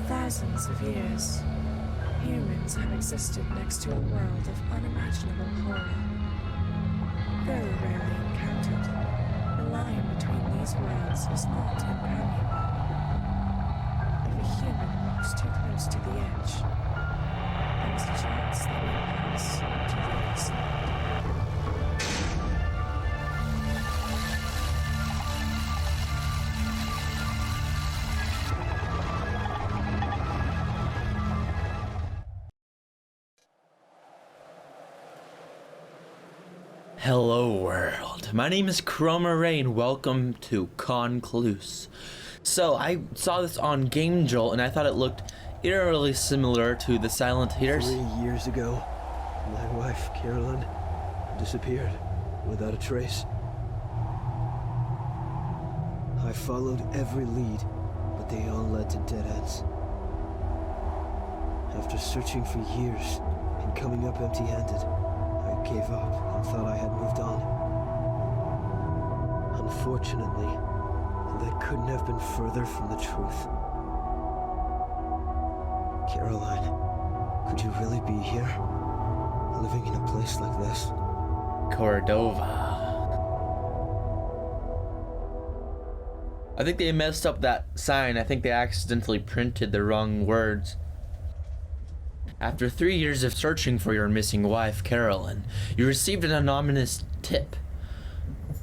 thousands of years, humans have existed next to a world of unimaginable horror. Though rarely encountered, the line between these worlds is not impermeable. If a human walks too close to the edge, there is a chance they may pass to the other side. Hello world, my name is Chromaray and welcome to Concluse. So I saw this on Game Jolt and I thought it looked eerily similar to the Silent Hitters. 3 years ago, my wife, Carolyn, disappeared without a trace. I followed every lead, but they all led to dead ends. After searching for years and coming up empty-handed, I gave up and thought I had moved on. Unfortunately, that couldn't have been further from the truth. Caroline, could you really be here? Living in a place like this? Cordova. I think they messed up that sign. I think they accidentally printed the wrong words. After 3 years of searching for your missing wife, Carolyn, you received an anonymous tip.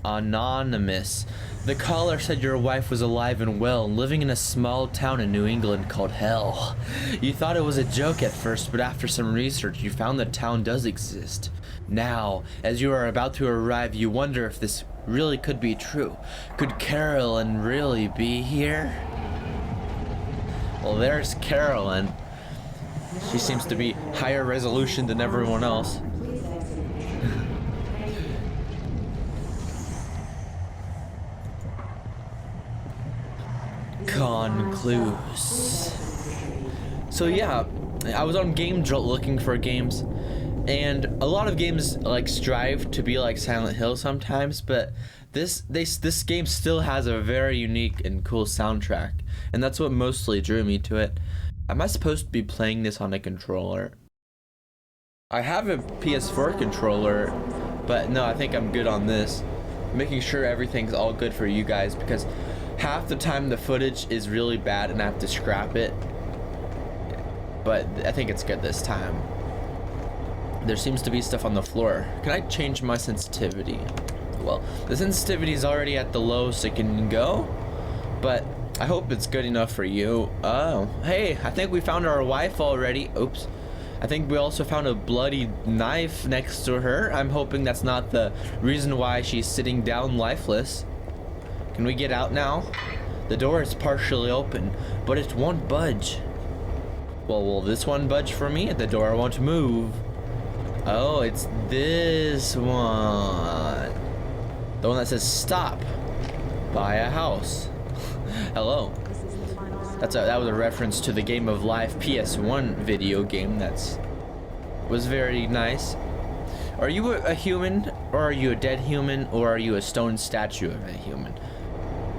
Anonymous. The caller said your wife was alive and well, living in a small town in New England called Hell. You thought it was a joke at first, but after some research, you found the town does exist. Now, as you are about to arrive, you wonder if this really could be true. Could Carolyn really be here? Well, there's Carolyn. She seems to be higher resolution than everyone else. Concluse. So yeah, I was on Game Jolt looking for games, and a lot of games like strive to be like Silent Hill sometimes, but this game still has a very unique and cool soundtrack, and that's what mostly drew me to it. Am I supposed to be playing this on a controller? I have a PS4 controller, but no, I think I'm good on this. Making sure everything's all good for you guys, because half the time the footage is really bad and I have to scrap it. But I think it's good this time. There seems to be stuff on the floor. Can I change my sensitivity? Well, the sensitivity is already at the lowest it can go, but I hope it's good enough for you. Oh, hey, I think we found our wife already. Oops. I think we also found a bloody knife next to her. I'm hoping that's not the reason why she's sitting down lifeless. Can we get out now? The door is partially open, but it won't budge. Well, will this one budge for me? The door won't move. Oh, it's this one. The one that says stop. Buy a house. Hello. That was a reference to the Game of Life PS1 video game. Was very nice. Are you a human, or are you a dead human, or are you a stone statue of a human?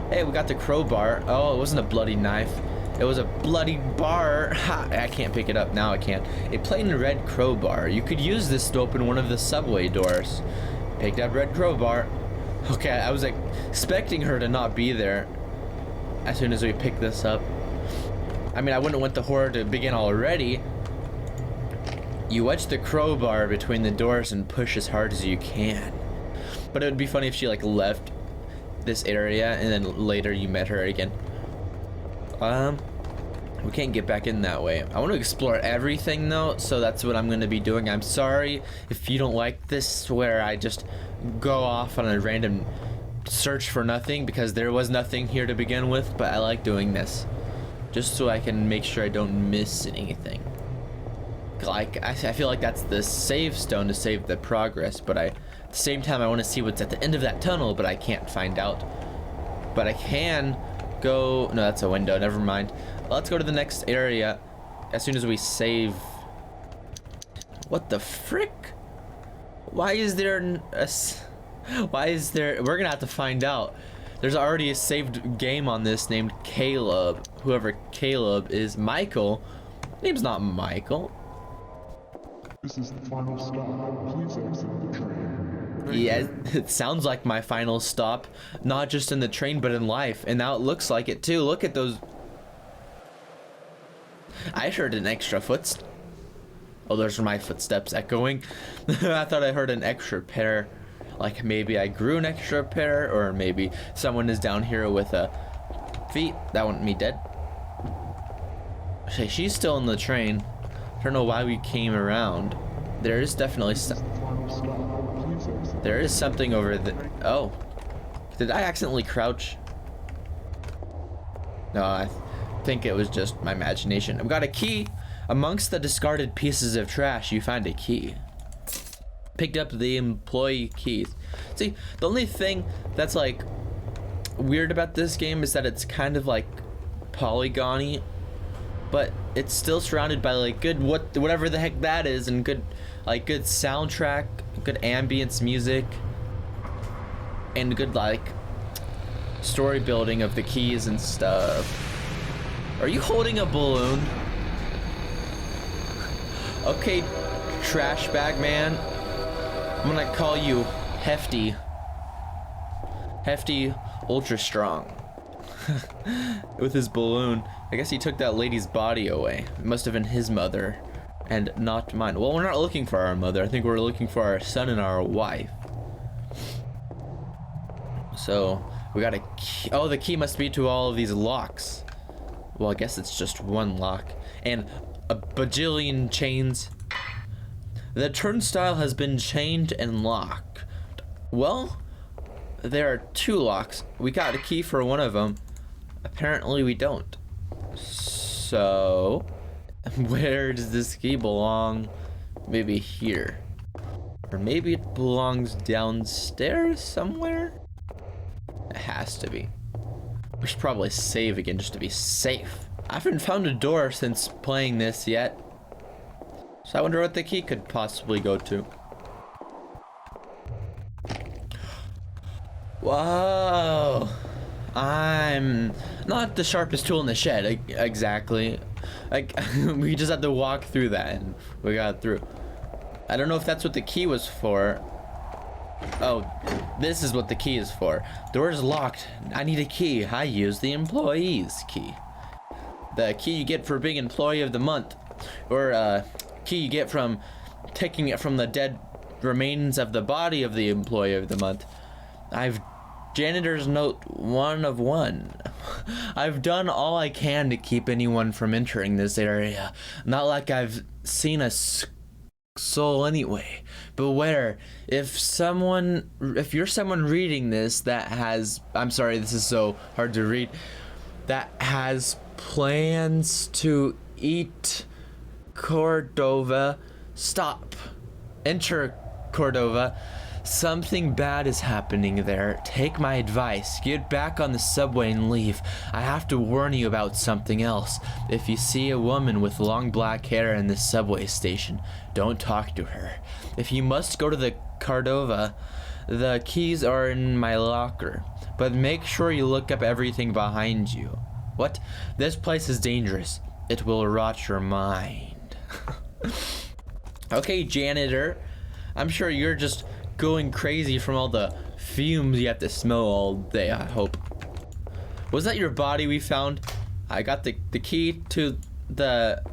Hey, we got the crowbar. Oh, it wasn't a bloody knife. It was a bloody bar. Ha, I can't pick it up now. I can't. A plain red crowbar. You could use this to open one of the subway doors. Picked up red crowbar. Okay, I was expecting her to not be there as soon as we pick this up. I mean, I wouldn't want the horror to begin already. You wedge the crowbar between the doors and push as hard as you can. But it would be funny if she like left this area and then later you met her again. We can't get back in that way. I want to explore everything though, so that's what I'm going to be doing. I'm sorry if you don't like this where I just go off on a random search for nothing, because there was nothing here to begin with, but I like doing this just so I can make sure I don't miss anything. Like I feel like that's the save stone to save the progress, but at the same time I want to see what's at the end of that tunnel, but I can't find out. But I can go. No, that's a window, never mind. Let's go to the next area as soon as we save. What the frick? Why is there we're gonna have to find out. There's already a saved game on this named Caleb. Whoever Caleb is, Michael. Name's not Michael. This is the final stop. Please exit the train. Yeah, it sounds like my final stop, not just in the train, but in life. And now it looks like it too. Look at those. I heard an extra footstep. Oh, those are my footsteps echoing. I thought I heard an extra pair. Like maybe I grew an extra pair, or maybe someone is down here with feet. That wouldn't me dead. Okay, she's still in the train. I don't know why we came around. There is definitely there is something over there. Oh, did I accidentally crouch? No, I think it was just my imagination. I've got a key. Amongst the discarded pieces of trash, you find a key. Picked up the employee keys. See, the only thing that's like weird about this game is that it's kind of like polygony, but it's still surrounded by like good whatever the heck that is, and good soundtrack, good ambience music, and good like story building of the keys and stuff. Are you holding a balloon? Okay, trash bag man. I'm gonna call you Hefty. Hefty Ultra Strong. With his balloon. I guess he took that lady's body away. It must have been his mother and not mine. Well, we're not looking for our mother. I think we're looking for our son and our wife. So we got a key. Oh, the key must be to all of these locks. Well, I guess it's just one lock. And a bajillion chains. The turnstile has been chained and locked. Well, there are two locks. We got a key for one of them. Apparently we don't. So, where does this key belong? Maybe here. Or maybe it belongs downstairs somewhere? It has to be. We should probably save again just to be safe. I haven't found a door since playing this yet. So I wonder what the key could possibly go to. Whoa. I'm not the sharpest tool in the shed, exactly. Like, we just had to walk through that and we got through. I don't know if that's what the key was for. Oh, this is what the key is for. Door's locked. I need a key. I use the employee's key. The key you get for being employee of the month. Or key you get from taking it from the dead remains of the body of the employee of the month. I've janitor's note 1 of 1. I've done all I can to keep anyone from entering this area. Not like I've seen a soul anyway. Beware, if you're someone reading this that has, I'm sorry, this is so hard to read, that has plans to eat Cordova, stop. Enter Cordova. Something bad is happening there. Take my advice. Get back on the subway and leave. I have to warn you about something else. If you see a woman with long black hair in the subway station, don't talk to her. If you must go to the Cordova, the keys are in my locker. But make sure you look up everything behind you. What? This place is dangerous. It will rot your mind. Okay, janitor. I'm sure you're just going crazy from all the fumes you have to smell all day, I hope. Was that your body we found? I got the key to the...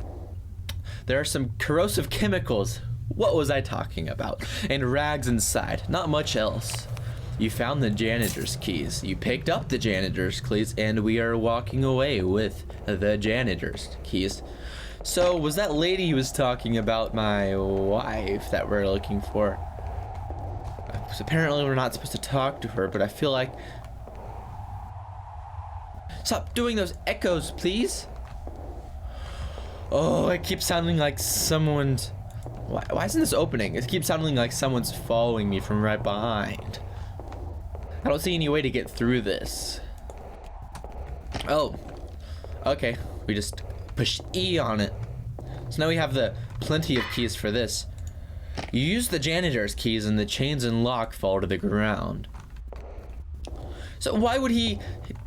There are some corrosive chemicals. What was I talking about? And rags inside. Not much else. You found the janitor's keys. You picked up the janitor's keys, and we are walking away with the janitor's keys. So, was that lady who was talking about my wife that we're looking for? So apparently we're not supposed to talk to her, but I feel like... Stop doing those echoes, please. Oh, it keeps sounding like someone's... Why isn't this opening? It keeps sounding like someone's following me from right behind. I don't see any way to get through this. Oh, okay. We just push E on it. So now we have the plenty of keys for this. You use the janitor's keys and the chains and lock fall to the ground. So why would he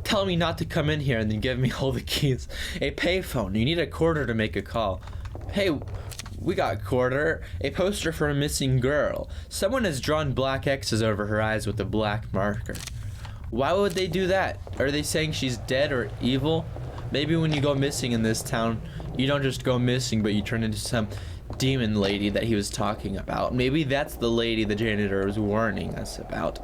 tell me not to come in here and then give me all the keys? A payphone. You need a quarter to make a call. Hey, we got a quarter. A poster for a missing girl. Someone has drawn black X's over her eyes with a black marker. Why would they do that? Are they saying she's dead or evil? Maybe when you go missing in this town, you don't just go missing, but you turn into some demon lady that he was talking about. Maybe that's the lady the janitor was warning us about.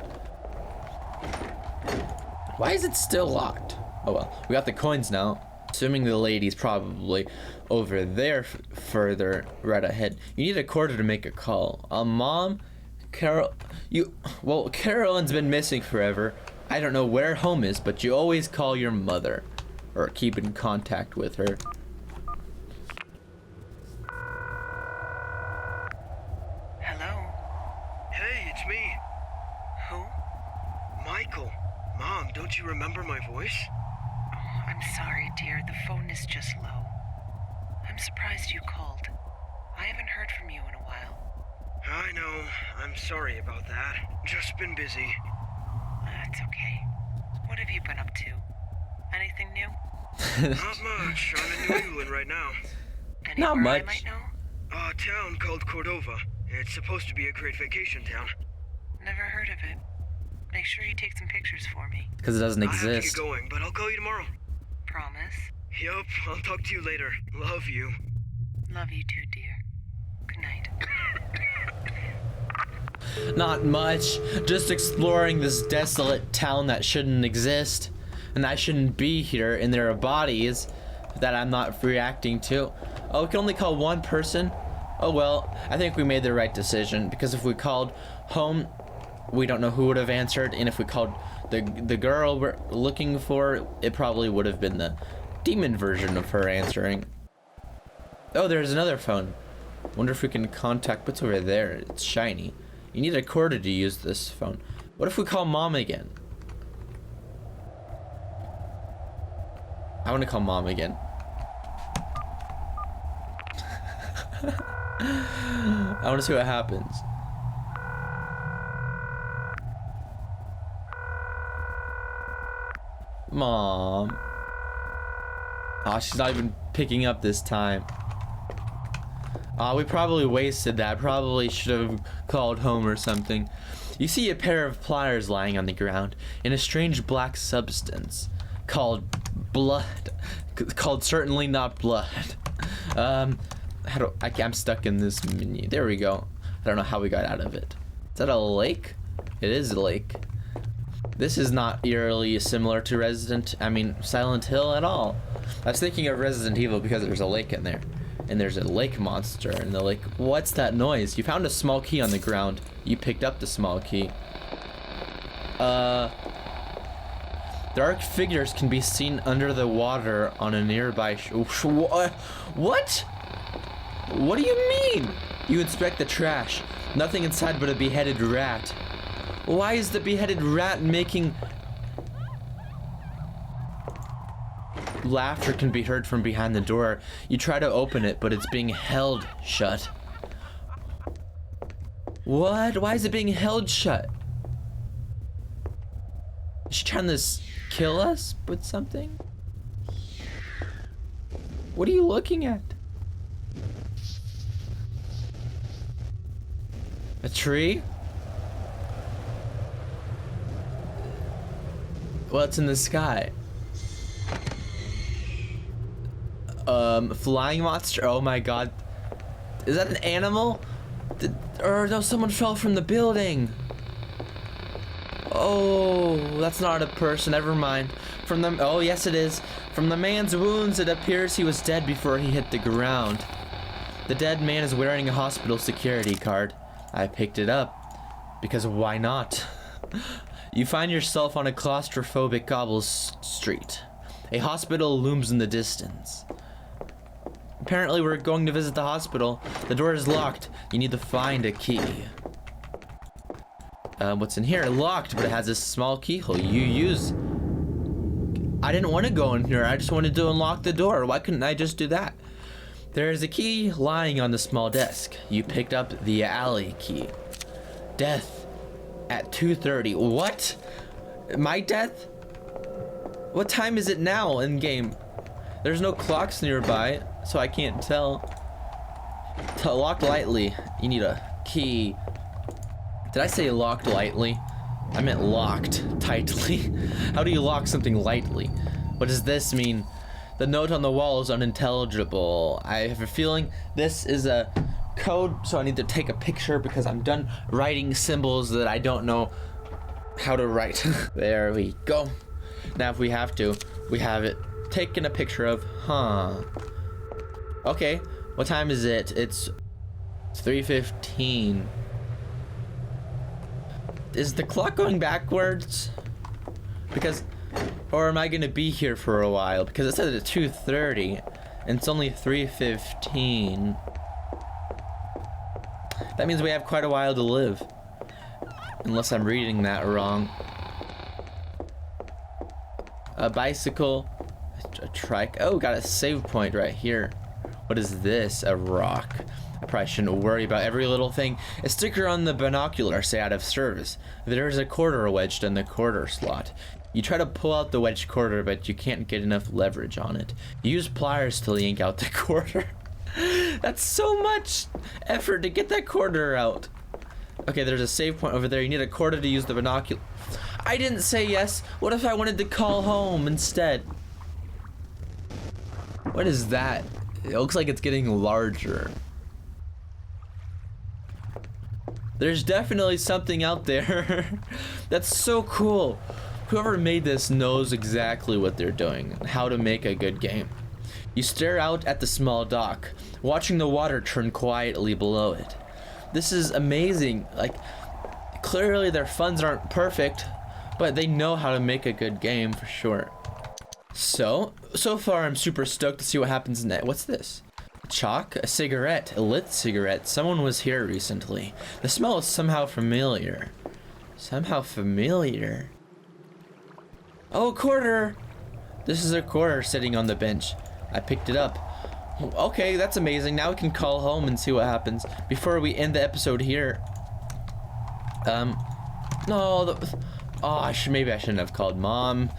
Why is it still locked? Oh well, we got the coins now. Assuming the lady's probably over there further right ahead. You need a quarter to make a call. Mom? Carolyn's been missing forever. I don't know where home is, but you always call your mother or keep in contact with her. Hello? Hey, it's me. Who? Michael. Mom, don't you remember my voice? Oh, I'm sorry, dear. The phone is just low. I'm surprised you called. I haven't heard from you in a while. I know. I'm sorry about that. Just been busy. That's okay. What have you been up to? Anything new? Not much. I'm in New England right now. Anywhere Not much. I might know? A town called Cordova. It's supposed to be a great vacation town. Never heard of it. Make sure you take some pictures for me. Because it doesn't I have to exist. get going, but I'll call you tomorrow. Promise? Yup, I'll talk to you later. Love you. Love you too, dear. Good night. Not much. Just exploring this desolate town that shouldn't exist. And I shouldn't be here, and there are bodies that I'm not reacting to. Oh, we can only call one person? Oh well, I think we made the right decision, because if we called home, we don't know who would have answered, and if we called the girl we're looking for, it probably would have been the demon version of her answering. Oh, there's another phone. Wonder if we can contact what's over there. It's shiny. You need a quarter to use this phone. What if we call Mom again? I want to call Mom again. I want to see what happens. Mom. Oh, she's not even picking up this time. We probably wasted that. Probably should have called home or something. You see a pair of pliers lying on the ground in a strange black substance called blood. Called certainly not blood. I'm stuck in this menu. There we go. I don't know how we got out of it. Is that a lake? It is a lake. This is not eerily similar to Silent Hill at all. I was thinking of Resident Evil because there's a lake in there. And there's a lake monster in the lake. What's that noise? You found a small key on the ground. You picked up the small key. Dark figures can be seen under the water on a nearby what? What do you mean? You inspect the trash. Nothing inside but a beheaded rat. Why is the beheaded rat making... Laughter can be heard from behind the door. You try to open it, but it's being held shut. What? Why is it being held shut? Is she trying to kill us with something? What are you looking at? A tree? What's in the sky? Flying monster? Oh my god. Is that an animal? Or no, someone fell from the building. Oh, that's not a person. Never mind. Oh yes it is. From the man's wounds, it appears he was dead before he hit the ground. The dead man is wearing a hospital security card. I picked it up because why not? You find yourself on a claustrophobic cobble street. A hospital looms in the distance. Apparently we're going to visit the hospital. The door is locked. You need to find a key. What's in here? Locked, but it has a small keyhole. You use... I didn't want to go in here. I just wanted to unlock the door. Why couldn't I just do that? There is a key lying on the small desk. You picked up the alley key. Death at 2:30. What? My death? What time is it now in game? There's no clocks nearby, so I can't tell. Locked lightly. You need a key. Did I say locked lightly? I meant locked tightly. How do you lock something lightly? What does this mean? The note on the wall is unintelligible. I have a feeling this is a code, so I need to take a picture because I'm done writing symbols that I don't know how to write. There we go. Now if we have to, we have it taken a picture of. Okay, what time is it? It's 3:15. Is the clock going backwards? Because, or am I gonna be here for a while? Because it said at 2:30 and it's only 3:15. That means we have quite a while to live. Unless I'm reading that wrong. A bicycle, a trike. Oh, got a save point right here. What is this? A rock. I probably shouldn't worry about every little thing. A sticker on the binocular say out of service. There's a quarter wedged in the quarter slot. You try to pull out the wedged quarter, but you can't get enough leverage on it. You use pliers to yank out the quarter. That's so much effort to get that quarter out. Okay, there's a save point over there. You need a quarter to use the binocular. I didn't say yes. What if I wanted to call home instead? What is that? It looks like it's getting larger. There's definitely something out there. That's so cool. Whoever made this knows exactly what they're doing and how to make a good game. You stare out at the small dock, watching the water turn quietly below it. This is amazing. Like, clearly their funds aren't perfect, but they know how to make a good game for sure. So far I'm super stoked to see what happens next. What's this? Chalk? A cigarette. A lit cigarette. Someone was here recently. The smell is somehow familiar. Somehow familiar. Oh, a quarter! This is a quarter sitting on the bench. I picked it up. Okay, that's amazing. Now we can call home and see what happens before we end the episode here. No, maybe I shouldn't have called Mom.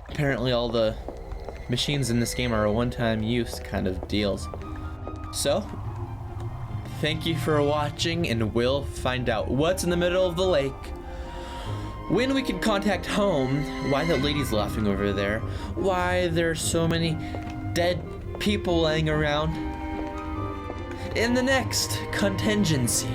Apparently all the machines in this game are a one-time use kind of deals. So, thank you for watching, and we'll find out what's in the middle of the lake, when we can contact home, why that lady's laughing over there, why there's so many dead people laying around, in the next contingency.